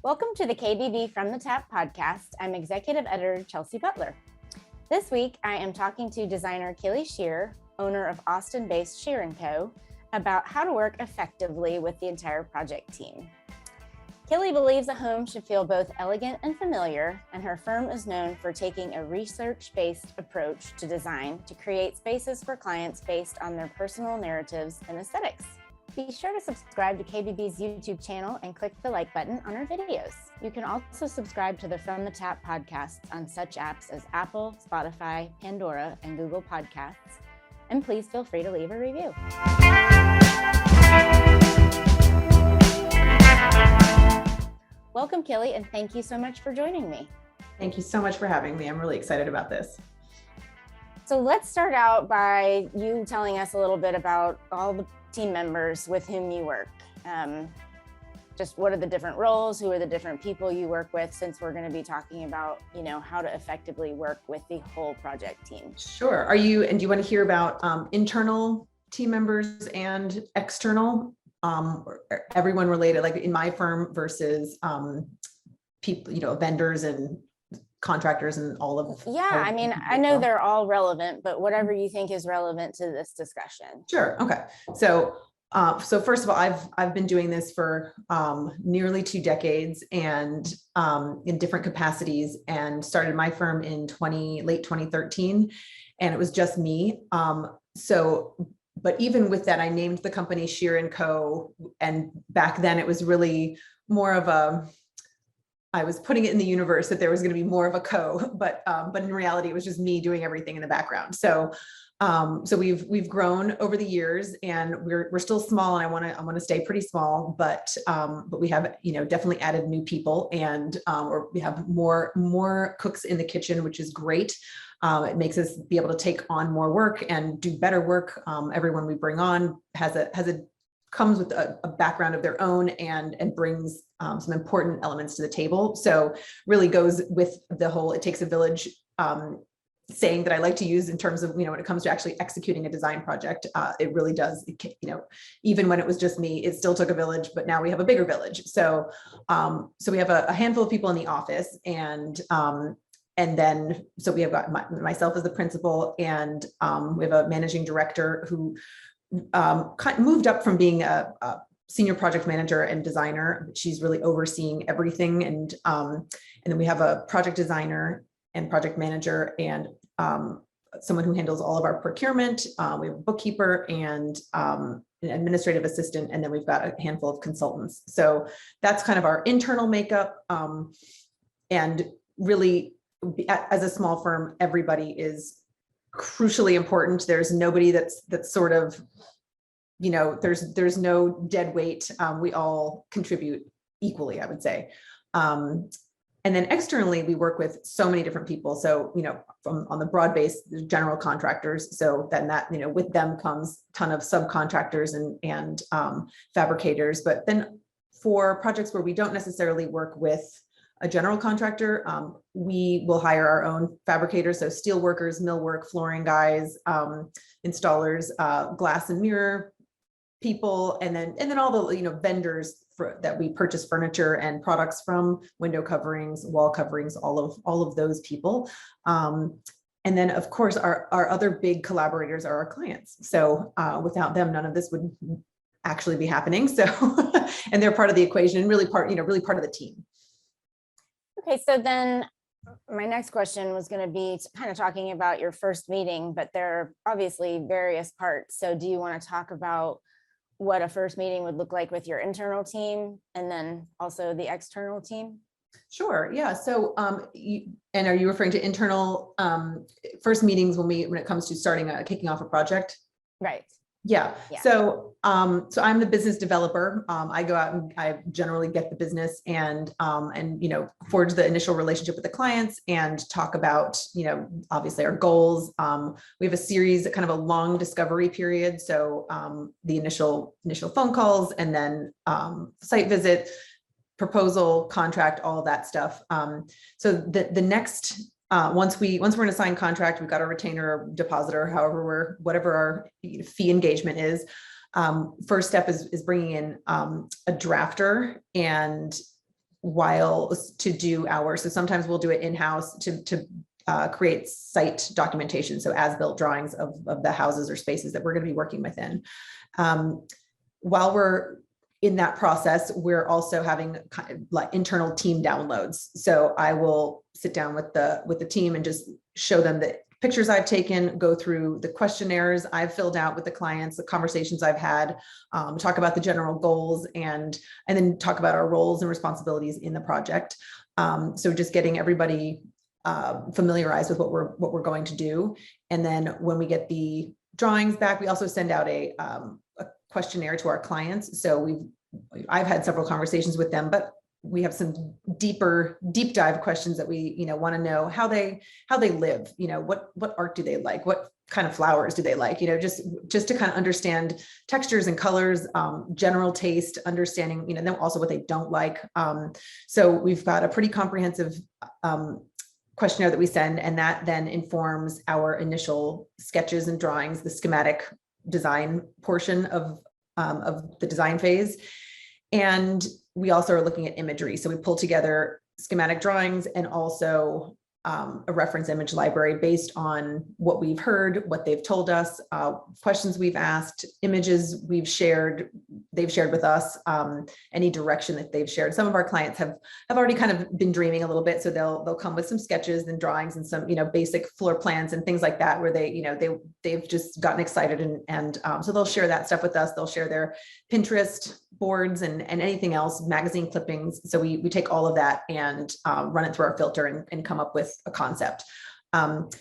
Welcome to the KBB From the Tap podcast. I'm Executive Editor Chelsea Butler. This week, I am talking to designer Killy Scheer, owner of Austin-based Scheer Co, about how to work effectively with the entire project team. Killy believes a home should feel both elegant and familiar, and her firm is known for taking a research-based approach to design to create spaces for clients based on their personal narratives and aesthetics. Be sure to subscribe to KBB's YouTube channel and click the like button on our videos. You can also subscribe to the From the Tap podcasts on such apps as Apple, Spotify, Pandora, and Google Podcasts. And please feel free to leave a review. Welcome, Killy, and thank you so much for joining me. Thank you so much for having me. I'm really excited about this. So let's start out by you telling us a little bit about all the team members with whom you work. Just what are the different roles? Who are the different people you work with? Since we're going to be talking about, how to effectively work with the whole project team. Sure. And do you want to hear about internal team members and external? Or everyone related, like in my firm versus people, vendors and contractors and all of. Yeah, I know they're all relevant, but whatever you think is relevant to this discussion. Sure. Okay. So first of all, I've been doing this for nearly 2 decades and in different capacities, and started my firm in late 2013, and it was just me. But even with that, I named the company Sheer & Co. And back then it was really more of I was putting it in the universe that there was going to be more of a co, but in reality, it was just me doing everything in the background. So we've grown over the years, and we're still small, and I want to stay pretty small, but we have, definitely added new people, and or we have more cooks in the kitchen, which is great. It makes us be able to take on more work and do better work. Everyone we bring on comes with a background of their own and brings some important elements to the table. So really goes with the whole, it takes a village saying that I like to use in terms of, when it comes to actually executing a design project. It really does, even when it was just me, it still took a village, but now we have a bigger village. So we have a handful of people in the office, and then, so we have got myself as the principal, and we have a managing director who moved up from being a senior project manager and designer. She's really overseeing everything. And then we have a project designer and project manager, and someone who handles all of our procurement. We have a bookkeeper and an administrative assistant, and then we've got a handful of consultants. So that's kind of our internal makeup. And really, as a small firm, everybody is crucially important. There's nobody that's sort of, there's no dead weight. We all contribute equally, I would say. And then externally, we work with so many different people. So, from on the broad base, general contractors. So then that, with them comes a ton of subcontractors and fabricators. But then for projects where we don't necessarily work with a general contractor, we will hire our own fabricators. So steel workers, millwork, flooring guys, installers, glass and mirror people, and then all the vendors that we purchase furniture and products from, window coverings, wall coverings, all of those people. And then of course our other big collaborators are our clients. So without them, none of this would actually be happening. So and they're part of the equation, really part of the team. Okay, so then my next question was going to be kind of talking about your first meeting, but there are obviously various parts. So do you want to talk about what a first meeting would look like with your internal team, and then also the external team? Sure. Yeah. So, and are you referring to internal first meetings when it comes to kicking off a project? Right. Yeah. So I'm the business developer. I go out and I generally get the business and forge the initial relationship with the clients and talk about, obviously our goals. We have a series, kind of a long discovery period. So the initial phone calls, and then site visit, proposal, contract, all of that stuff. So the next once we're in a signed contract, we've got a retainer or depositor, whatever our fee engagement is. First step is bringing in a drafter and while to do ours. So sometimes we'll do it in-house to create site documentation. So as-built drawings of the houses or spaces that we're going to be working within. While we're in that process, we're also having kind of like internal team downloads. So I will sit down with the team and just show them the pictures I've taken, go through the questionnaires I've filled out with the clients, the conversations I've had, talk about the general goals, and then talk about our roles and responsibilities in the project. So just getting everybody familiarized with what we're going to do. And then when we get the drawings back, we also send out a questionnaire to our clients. So I've had several conversations with them, but we have some deep dive questions that we, want to know how they live, what art do they like? What kind of flowers do they like? Just to kind of understand textures and colors, general taste, understanding, then also what they don't like. So we've got a pretty comprehensive questionnaire that we send, and that then informs our initial sketches and drawings, the schematic design portion of the design phase. And we also are looking at imagery. So we pull together schematic drawings and also a reference image library based on what we've heard, what they've told us, questions we've asked, images they've shared with us, any direction that they've shared. Some of our clients have already kind of been dreaming a little bit. So they'll come with some sketches and drawings and some, basic floor plans and things like that, where they've just gotten excited. And so they'll share that stuff with us. They'll share their Pinterest boards and anything else, magazine clippings. So we take all of that and run it through our filter and come up with a concept. And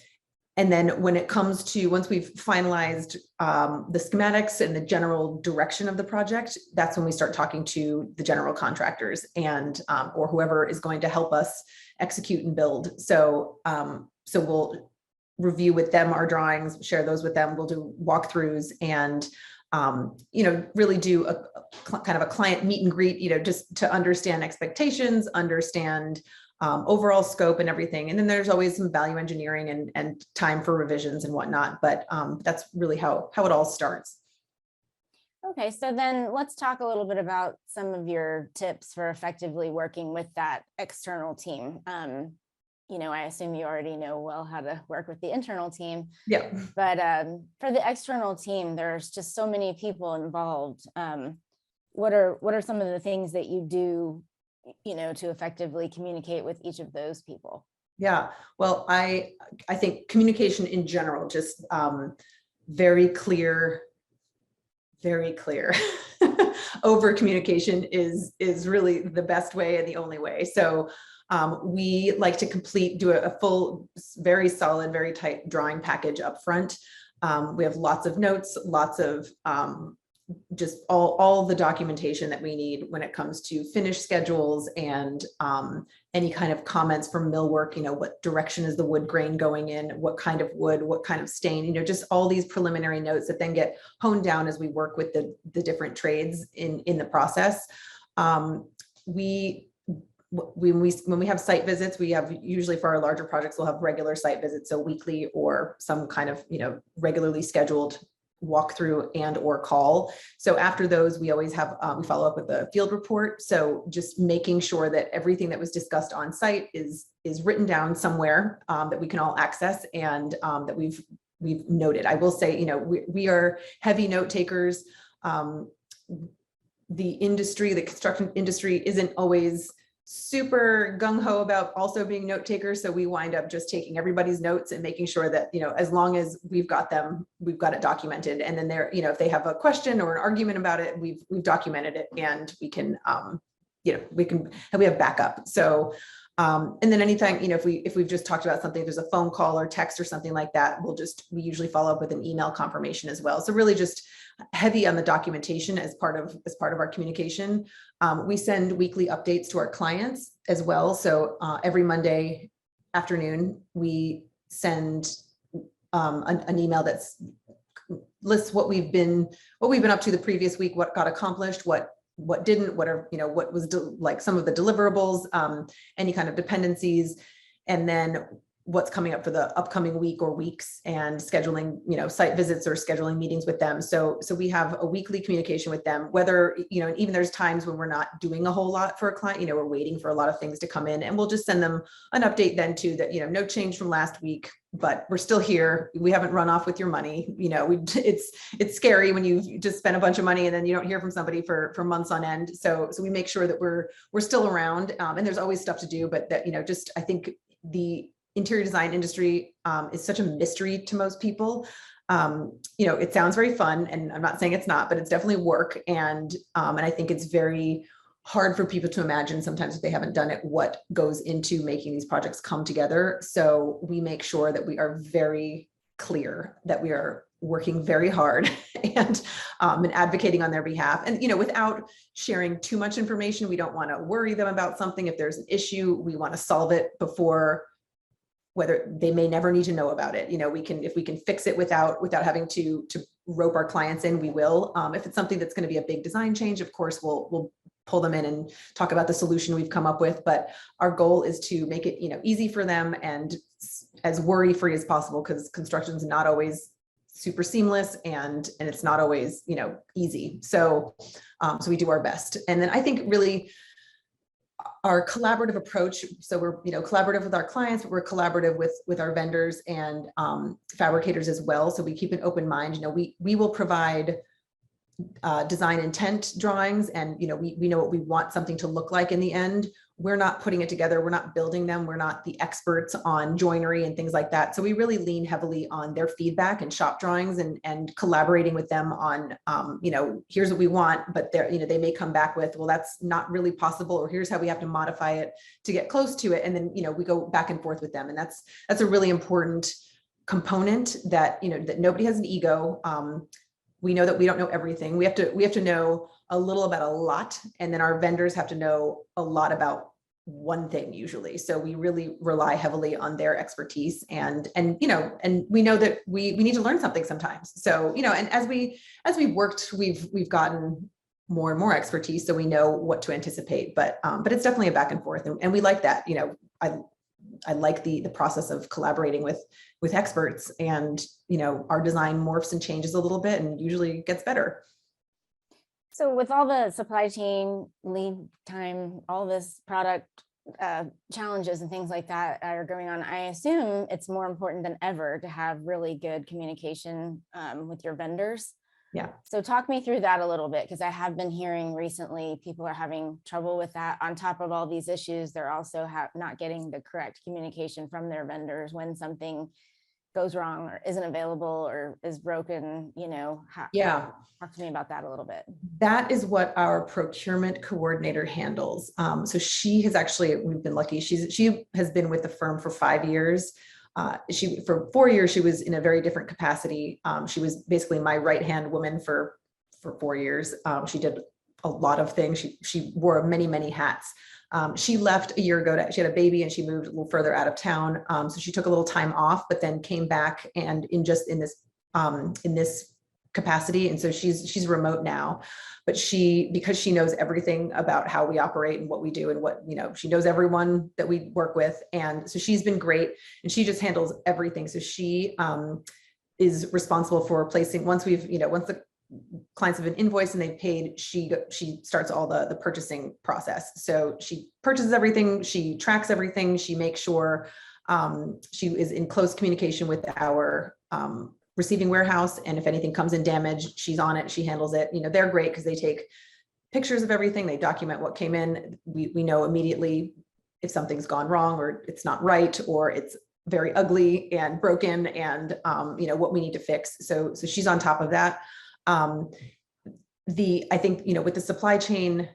then when it comes to, once we've finalized the schematics and the general direction of the project, that's when we start talking to the general contractors and or whoever is going to help us execute and build. So we'll review with them our drawings, share those with them. We'll do walkthroughs and really do a kind of a client meet and greet, just to understand expectations, understand overall scope and everything. And then there's always some value engineering and time for revisions and whatnot. But that's really how it all starts. Okay, so then let's talk a little bit about some of your tips for effectively working with that external team. I assume you already know well how to work with the internal team. Yeah. But for the external team, there's just so many people involved. What are some of the things that you do, to effectively communicate with each of those people? Yeah. Well, I think communication in general, just very clear. Over communication is really the best way and the only way. So we like to do a full, very solid, very tight drawing package up front. We have lots of notes, lots of just all the documentation that we need when it comes to finish schedules and any kind of comments from millwork, what direction is the wood grain going in, what kind of wood, what kind of stain, just all these preliminary notes that then get honed down as we work with the different trades in the process. When we have site visits, we have usually for our larger projects, we'll have regular site visits, so weekly or some kind of, regularly scheduled walkthrough and or call. So after those, we always have, we follow up with a field report. So just making sure that everything that was discussed on site is written down somewhere that we can all access and that we've noted. I will say, we are heavy note takers. The construction industry isn't always super gung-ho about also being note takers. So we wind up just taking everybody's notes and making sure that, as long as we've got them, we've got it documented. And then if they have a question or an argument about it, we've documented it and we can, we have backup. So, and then anytime, if we've just talked about something, there's a phone call or text or something like that, we usually follow up with an email confirmation as well. So really just heavy on the documentation as part of our communication. We send weekly updates to our clients as well. So every Monday afternoon, we send an email that's lists what we've been up to the previous week, what got accomplished, what didn't, what was like some of the deliverables, any kind of dependencies. And then what's coming up for the upcoming week or weeks, and scheduling, site visits or scheduling meetings with them. So we have a weekly communication with them, whether, and even there's times when we're not doing a whole lot for a client, we're waiting for a lot of things to come in, and we'll just send them an update then too, that, no change from last week, but we're still here. We haven't run off with your money. It's scary when you just spend a bunch of money and then you don't hear from somebody for months on end. So we make sure that we're still around, and there's always stuff to do, but that, I think the interior design industry is such a mystery to most people. It sounds very fun, and I'm not saying it's not, but it's definitely work. And I think it's very hard for people to imagine sometimes if they haven't done it, what goes into making these projects come together. So we make sure that we are very clear that we are working very hard and advocating on their behalf. And, without sharing too much information, we don't want to worry them about something. If there's an issue, we want to solve it before, whether they may never need to know about it. If we can fix it without having to rope our clients in, we will. If it's something that's going to be a big design change, of course, we'll pull them in and talk about the solution we've come up with. But our goal is to make it, easy for them and as worry-free as possible, because construction is not always super seamless, and it's not always, easy. So we do our best. And then I think really our collaborative approach. So we're, collaborative with our clients, but we're collaborative with our vendors and fabricators as well. So we keep an open mind. We will provide design intent drawings, and we know what we want something to look like in the end. We're not putting it together, we're not building them, we're not the experts on joinery and things like that. So we really lean heavily on their feedback and shop drawings, and collaborating with them on here's what we want, but they may come back with, well, that's not really possible, or here's how we have to modify it to get close to it. And then we go back and forth with them, and that's a really important component, that that nobody has an ego. We know that we don't know everything. We have to know a little about a lot, and then our vendors have to know a lot about one thing usually. So we really rely heavily on their expertise, and we know that we need to learn something sometimes. So and as we've worked, we've gotten more and more expertise, so we know what to anticipate. But it's definitely a back and forth, and we like that. I like the process of collaborating with experts, and our design morphs and changes a little bit, and usually gets better. So with all the supply chain lead time, all this product challenges and things like that are going on, I assume it's more important than ever to have really good communication with your vendors. Yeah. So talk me through that a little bit, because I have been hearing recently people are having trouble with that. On top of all these issues, they're also not getting the correct communication from their vendors when something goes wrong or isn't available or is broken. Yeah. Talk to me about that a little bit. That is what our procurement coordinator handles. So she has actually, we've been lucky. She has been with the firm for 5 years. For 4 years, she was in a very different capacity. She was basically my right-hand woman for 4 years. She did a lot of things. She wore many, many hats. She left a year ago. She had a baby, and she moved a little further out of town. So she took a little time off, but then came back, and in this capacity. And so she's remote now, but because she knows everything about how we operate and what we do, and what, she knows everyone that we work with. And so she's been great, and she just handles everything. So she is responsible for placing, once the clients have been invoiced and they've paid, she starts all the purchasing process. So she purchases everything, she tracks everything, she makes sure she is in close communication with our receiving warehouse. And if anything comes in damaged, she's on it, she handles it. They're great because they take pictures of everything, they document what came in. We know immediately if something's gone wrong, or it's not right, or it's very ugly and broken, and what we need to fix. So she's on top of that. I think, with the supply chain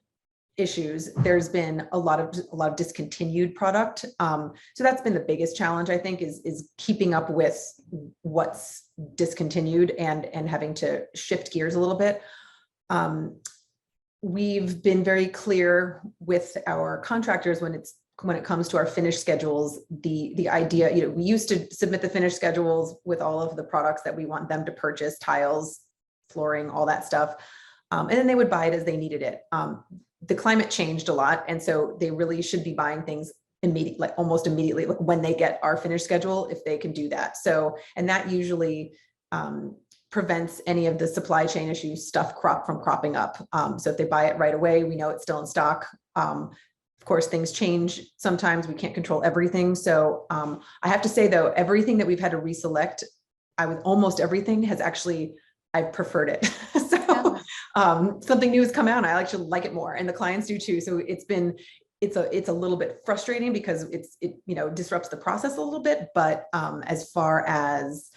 issues, there's been a lot of discontinued product. So that's been the biggest challenge, I think, is keeping up with what's discontinued and having to shift gears a little bit. We've been very clear with our contractors when it comes to our finish schedules, the idea, we used to submit the finish schedules with all of the products that we want them to purchase, tiles, flooring, all that stuff. And then they would buy it as they needed it. The climate changed a lot. And so they really should be buying things like almost immediately, like when they get our finished schedule, if they can do that. So, and that usually prevents any of the supply chain issues stuff from cropping up. So if they buy it right away, we know it's still in stock. Of course, things change. Sometimes we can't control everything. So I have to say though, everything that we've had to reselect, almost everything has actually, I've preferred it. So something new has come out and I actually like it more, and the clients do too. So it's a little bit frustrating because it disrupts the process a little bit, but as far as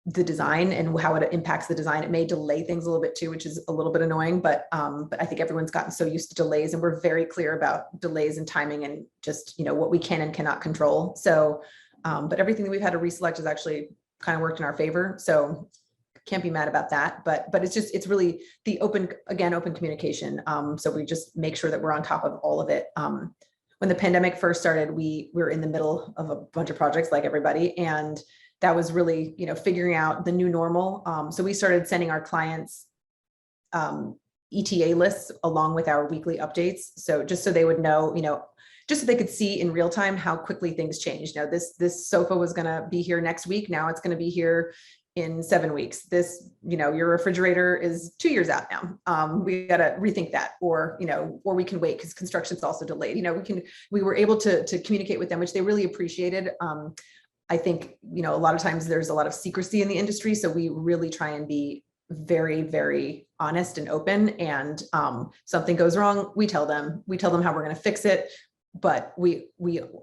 the design and how it impacts the design, it may delay things a little bit too, which is a little bit annoying, but I think everyone's gotten so used to delays, and we're very clear about delays and timing and just, what we can and cannot control. So, but everything that we've had to reselect has actually kind of worked in our favor. So can't be mad about that, but it's really the open communication. So we just make sure that we're on top of all of it. When the pandemic first started, we were in the middle of a bunch of projects like everybody, and that was really, figuring out the new normal. So we started sending our clients ETA lists along with our weekly updates. So just so they would know, just so they could see in real time how quickly things change. Now this sofa was going to be here next week. Now it's going to be here in 7 weeks. This, your refrigerator is 2 years out now. We got to rethink that, or we can wait because construction's also delayed. We were able to communicate with them, which they really appreciated. I think, a lot of times there's a lot of secrecy in the industry. So we really try and be very, very honest and open, and something goes wrong, we tell them how we're going to fix it. But we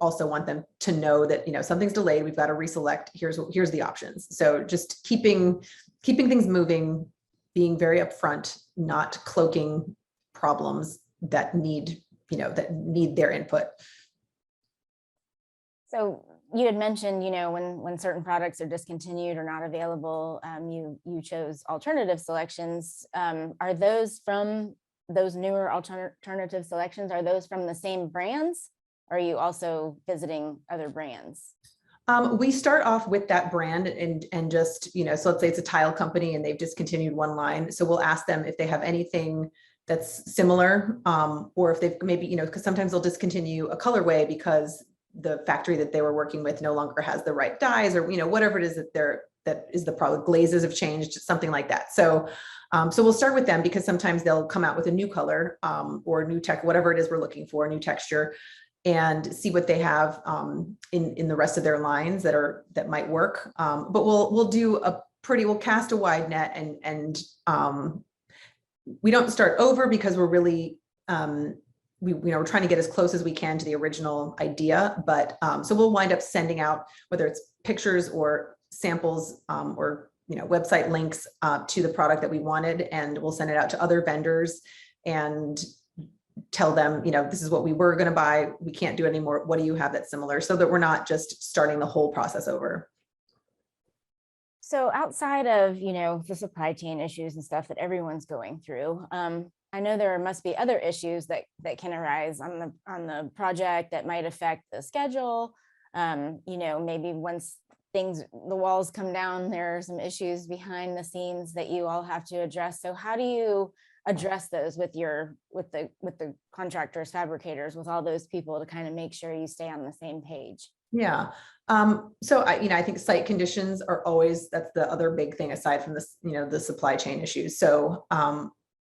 also want them to know that, something's delayed, we've got to reselect, here's the options. So just keeping things moving, being very upfront, not cloaking problems that need their input. So you had mentioned, when certain products are discontinued or not available, you chose alternative selections. Are those from those newer alternative selections? Are those from the same brands? Or are you also visiting other brands? We start off with that brand and just, so let's say it's a tile company and they've discontinued one line. So we'll ask them if they have anything that's similar, or if they've maybe, because sometimes they'll discontinue a colorway because the factory that they were working with no longer has the right dyes, or, whatever it is that is the problem. Glazes have changed, something like that. So we'll start with them because sometimes they'll come out with a new color, or new tech, whatever it is we're looking for, a new texture, and see what they have in the rest of their lines that might work. But we'll cast a wide net, and we don't start over because we're really we're trying to get as close as we can to the original idea. But so we'll wind up sending out, whether it's pictures or samples, or website links to the product that we wanted, and we'll send it out to other vendors and tell them, this is what we were going to buy, we can't do it anymore, what do you have that's similar, so that we're not just starting the whole process over. So outside of, the supply chain issues and stuff that everyone's going through, I know there must be other issues that can arise on the project that might affect the schedule. Maybe once the walls come down, there are some issues behind the scenes that you all have to address. So how do you address those with the contractors, fabricators, with all those people to kind of make sure you stay on the same page? Yeah. So I think site conditions are always, that's the other big thing aside from this, the supply chain issues. So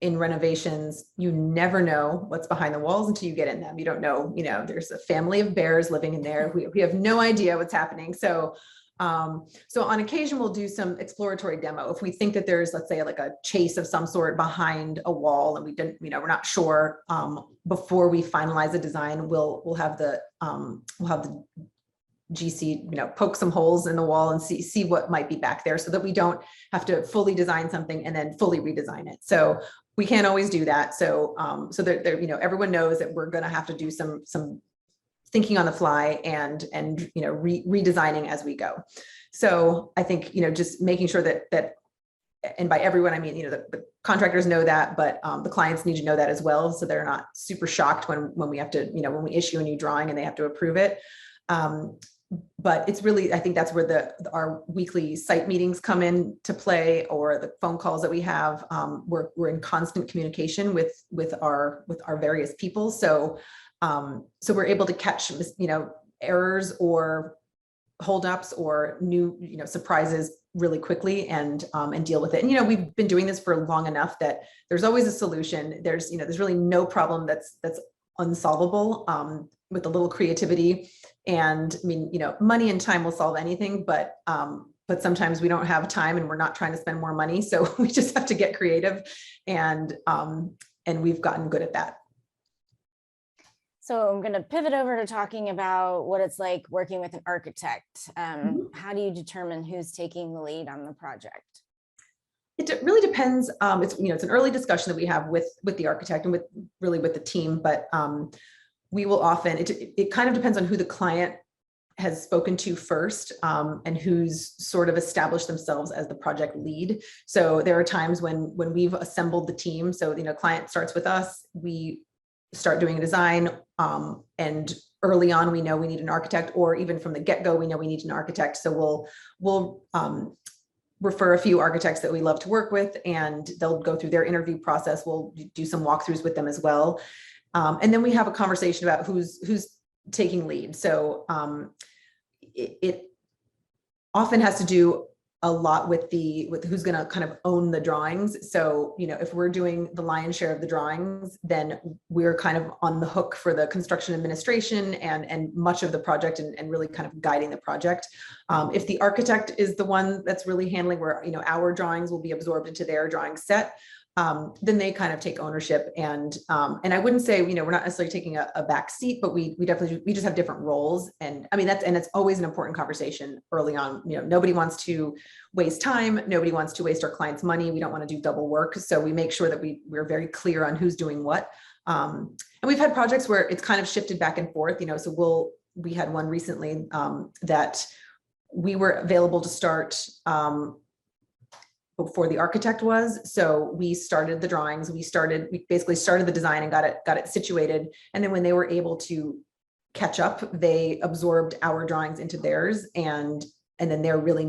in renovations, you never know what's behind the walls until you get in them. You don't know, there's a family of bears living in there. We have no idea what's happening. So on occasion, we'll do some exploratory demo. If we think that there's, let's say, like a chase of some sort behind a wall and we're not sure, before we finalize a design, we'll have the GC, poke some holes in the wall and see what might be back there, so that we don't have to fully design something and then fully redesign it. So we can't always do that. So that everyone knows that we're going to have to do some thinking on the fly and redesigning as we go. So I think, just making sure that, and by everyone, I mean, the contractors know that, but the clients need to know that as well. So they're not super shocked when we have to, when we issue a new drawing and they have to approve it. But it's really, I think that's where our weekly site meetings come in to play, or the phone calls that we have. We're in constant communication with our various people. So so we're able to catch, errors or holdups or new, surprises really quickly and deal with it. And, we've been doing this for long enough that there's always a solution. There's really no problem that's unsolvable with a little creativity. And I mean, money and time will solve anything, but sometimes we don't have time and we're not trying to spend more money. So we just have to get creative, and we've gotten good at that. So I'm going to pivot over to talking about what it's like working with an architect. How do you determine who's taking the lead on the project? It really depends. It's an early discussion that we have with the architect and with the team, but we will often, it kind of depends on who the client has spoken to first, and who's sort of established themselves as the project lead. So there are times when we've assembled the team. So, client starts with us, we start doing a design, and early on we know we need an architect, or even from the get-go we know we need an architect. So we'll refer a few architects that we love to work with, and they'll go through their interview process. We'll do some walkthroughs with them as well, and then we have a conversation about who's taking lead. So it often has to do a lot with who's going to kind of own the drawings. So, if we're doing the lion's share of the drawings, then we're kind of on the hook for the construction administration and much of the project, and really kind of guiding the project. If the architect is the one that's really handling where, our drawings will be absorbed into their drawing set, then they kind of take ownership. And I wouldn't say, we're not necessarily taking a back seat, but we just have different roles. And I mean, it's always an important conversation early on. Nobody wants to waste time. Nobody wants to waste our clients' money. We don't want to do double work. So we make sure that we're very clear on who's doing what. And we've had projects where it's kind of shifted back and forth, so we had one recently that we were available to start before the architect was. So we started the drawings, we basically started the design and got it situated. And then when they were able to catch up, they absorbed our drawings into theirs. And then they're really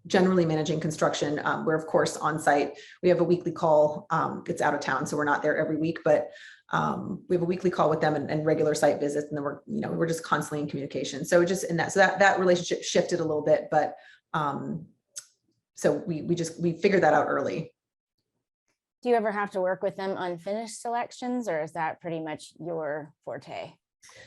generally managing construction. We're of course on site. We have a weekly call. It's out of town, so we're not there every week, but we have a weekly call with them and regular site visits. And then we're just constantly in communication. So that relationship shifted a little bit, but so we figured that out early. Do you ever have to work with them on finished selections, or is that pretty much your forte?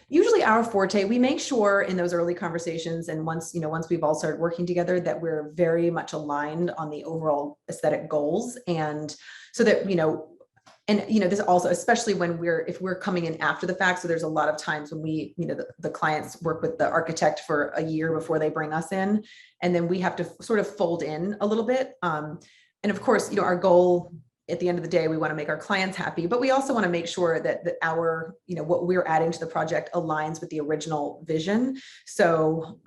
Usually our forte. We make sure in those early conversations, and once we've all started working together, that we're very much aligned on the overall aesthetic goals. And so that, this also, especially if we're coming in after the fact. So there's a lot of times when we, the clients work with the architect for a year before they bring us in, and then we have to sort of fold in a little bit. And of course, our goal at the end of the day, we want to make our clients happy, but we also want to make sure that our, what we're adding to the project aligns with the original vision. So,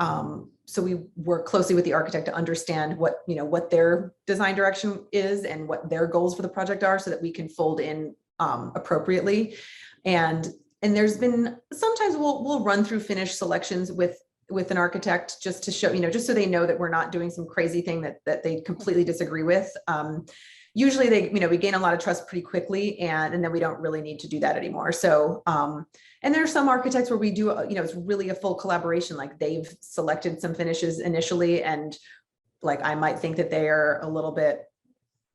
so we work closely with the architect to understand what their design direction is and what their goals for the project are, so that we can fold in appropriately. And there's been sometimes we'll run through finished selections with an architect just to show, just so they know that we're not doing some crazy thing that they completely disagree with. Usually we gain a lot of trust pretty quickly, and then we don't really need to do that anymore. So, and there are some architects where we do, it's really a full collaboration. Like they've selected some finishes initially, and like I might think that they are a little bit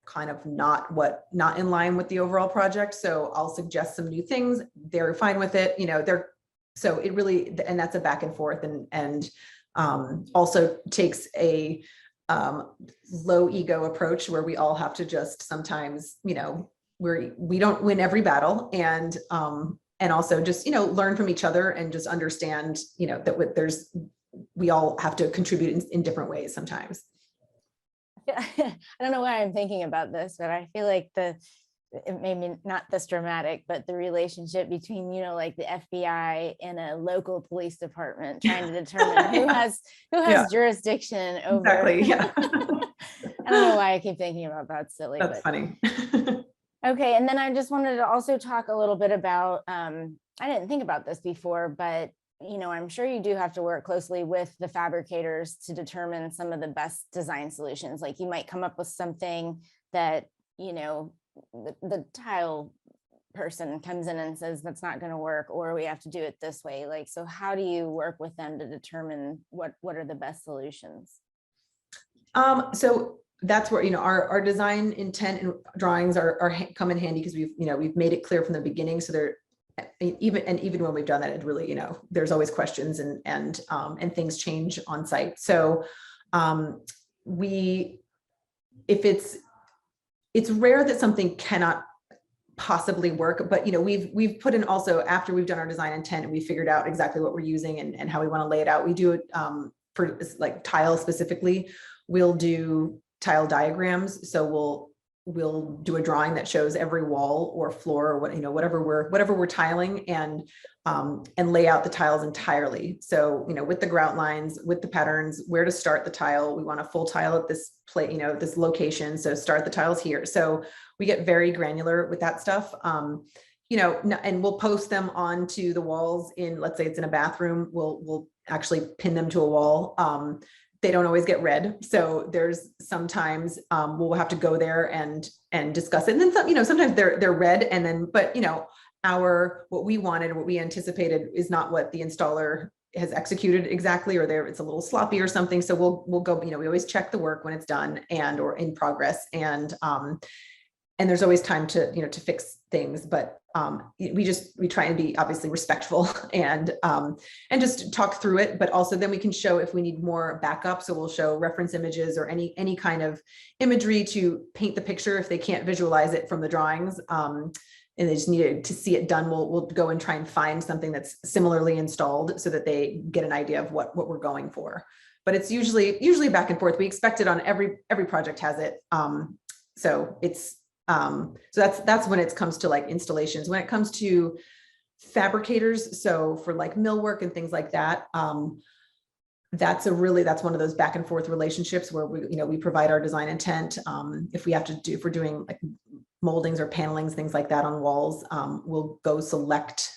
kind of not in line with the overall project. So I'll suggest some new things. They're fine with it. So it really, and that's a back and forth, and also takes a low ego approach where we all have to just sometimes, we don't win every battle, and also just, learn from each other and just understand, that we all have to contribute in different ways sometimes. I don't know why I'm thinking about this, but I feel like it may be not this dramatic, but the relationship between, like the FBI and a local police department trying to determine who has jurisdiction over. Exactly. Yeah. I don't know why I keep thinking about that. Silly. That's funny. Okay. And then I just wanted to also talk a little bit about, I didn't think about this before, but I'm sure you do have to work closely with the fabricators to determine some of the best design solutions. Like you might come up with something that, the tile person comes in and says that's not going to work, or we have to do it this way. Like, so how do you work with them to determine what are the best solutions? So that's where, our design intent and drawings are come in handy, because we've made it clear from the beginning. So they're even when we've done that, it really, there's always questions and things change on site. So it's rare that something cannot possibly work, but we've put in also, after we've done our design intent and we figured out exactly what we're using and how we want to lay it out, we do it for like tile specifically. We'll do tile diagrams. So we'll do a drawing that shows every wall or floor or whatever we're tiling, and lay out the tiles entirely. So, with the grout lines, with the patterns, where to start the tile. We want a full tile at this place, this location. So start the tiles here. So we get very granular with that stuff. And we'll post them onto the walls let's say it's in a bathroom, we'll actually pin them to a wall. They don't always get read. So there's sometimes we'll have to go there and discuss it. And then sometimes they're read, and then, but what we wanted, what we anticipated is not what the installer has executed exactly, or it's a little sloppy or something. So we'll go, we always check the work when it's done or in progress. And there's always time to fix things, but we try and be obviously respectful and just talk through it, but also then we can show if we need more backup. So we'll show reference images or any kind of imagery to paint the picture if they can't visualize it from the drawings. And they just needed to see it done. We'll go and try and find something that's similarly installed so that they get an idea of what we're going for. But it's usually back and forth. We expect it on every project has it. So it's so that's when it comes to like installations. When it comes to fabricators, so for like millwork and things like that, that's one of those back and forth relationships where we provide our design intent. If we're doing like moldings or panelings, things like that on walls, we'll go select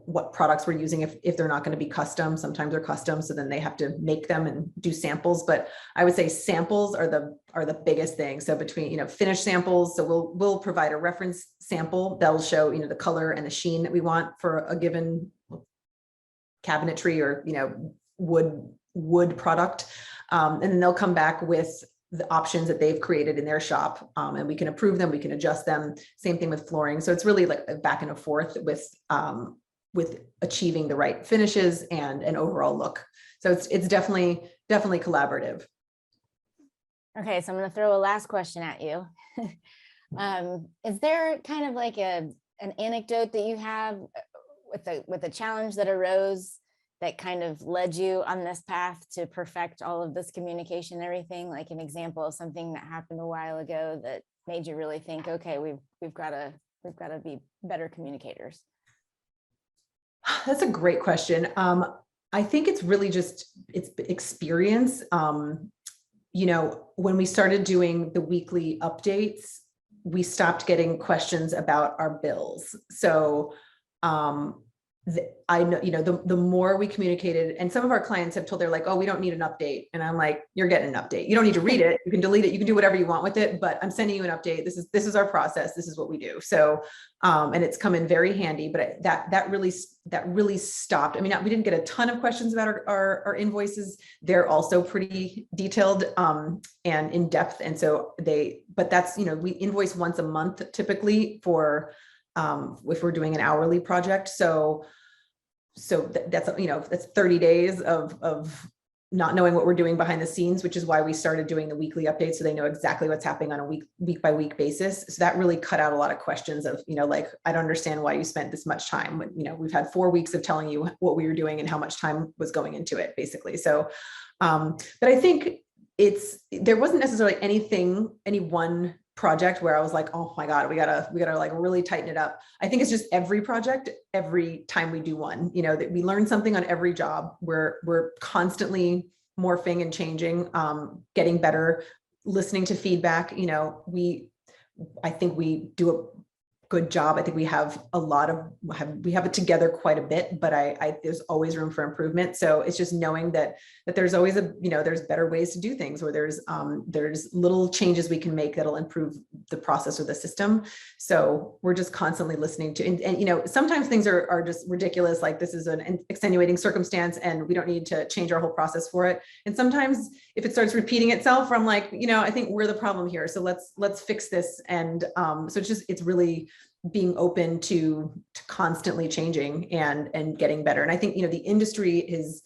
what products we're using if they're not going to be custom. Sometimes they're custom, so then they have to make them and do samples. But I would say samples are the biggest thing. So between finished samples, so we'll provide a reference sample that'll show the color and the sheen that we want for a given cabinetry or wood product, and then they'll come back with the options that they've created in their shop, and we can approve them, we can adjust them. Same thing with flooring. So it's really like a back and a forth with achieving the right finishes and an overall look. So it's definitely collaborative. Okay, so I'm going to throw a last question at you. Is there kind of like an anecdote that you have with a challenge that arose that kind of led you on this path to perfect all of this communication and everything? Like an example of something that happened a while ago that made you really think, okay, we've got to be better communicators. That's a great question. I think it's really it's experience. When we started doing the weekly updates, we stopped getting questions about our bills. So I know, the more we communicated, and some of our clients have told, they're like, oh, we don't need an update. And I'm like, you're getting an update. You don't need to read it. You can delete it. You can do whatever you want with it, but I'm sending you an update. This is our process. This is what we do. So, and it's come in very handy, but that really stopped. I mean, we didn't get a ton of questions about our invoices. They're also pretty detailed, and in depth. And so but that's, we invoice once a month typically for, if we're doing an hourly project. So that's 30 days of not knowing what we're doing behind the scenes, which is why we started doing the weekly updates. So they know exactly what's happening on a week by week basis. So that really cut out a lot of questions of, like, I don't understand why you spent this much time. We've had 4 weeks of telling you what we were doing and how much time was going into it, basically. So, but I think there wasn't necessarily any one project where I was like, oh my God, we gotta like really tighten it up. I think it's just every project, every time we do one, that we learn something on every job. We're constantly morphing and changing, getting better, listening to feedback. I think we do good job. I think we have we have it together quite a bit, but there's always room for improvement. So it's just knowing that there's always there's better ways to do things, or there's little changes we can make that'll improve the process or the system. So we're just constantly listening to, and sometimes things are just ridiculous. Like, this is an extenuating circumstance and we don't need to change our whole process for it. And sometimes if it starts repeating itself, I'm like, I think we're the problem here. So let's fix this. And so it's really being open to constantly changing and getting better. And I think, the industry is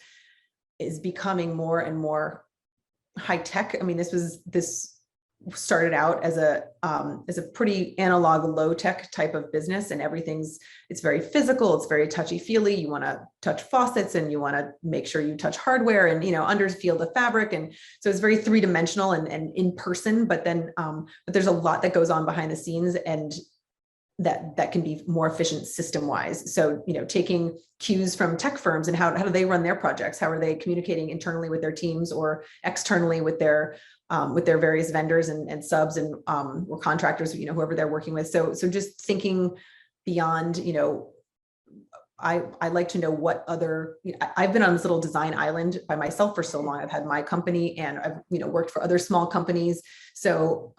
becoming more and more high tech. I mean, this started out as a pretty analog, low tech type of business, and it's very physical. It's very touchy feely. You want to touch faucets and you want to make sure you touch hardware and, under feel the fabric. And so it's very three-dimensional and in person, but there's a lot that goes on behind the scenes, and that can be more efficient system wise. So, taking cues from tech firms and how do they run their projects? How are they communicating internally with their teams or externally with their various vendors and subs and or contractors, whoever they're working with. So just thinking beyond, I like to know what other, I've been on this little design island by myself for so long. I've had my company and I've, worked for other small companies. So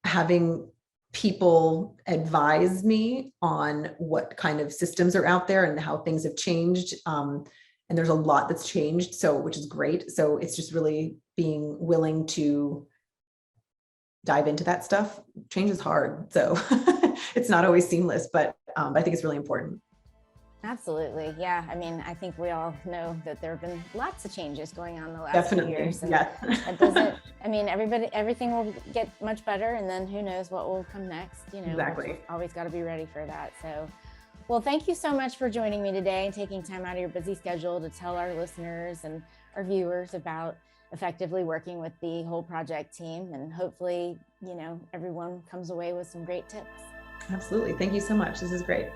having people advise me on what kind of systems are out there and how things have changed. And there's a lot that's changed, which is great. So it's just really being willing to dive into that stuff. Change is hard. So it's not always seamless, but I think it's really important. Absolutely. Yeah. I mean, I think we all know that there have been lots of changes going on the last few years. And yeah. Everything will get much better, and then who knows what will come next, Exactly. Always got to be ready for that. So, well, thank you so much for joining me today and taking time out of your busy schedule to tell our listeners and our viewers about effectively working with the whole project team. And hopefully, everyone comes away with some great tips. Absolutely. Thank you so much. This is great.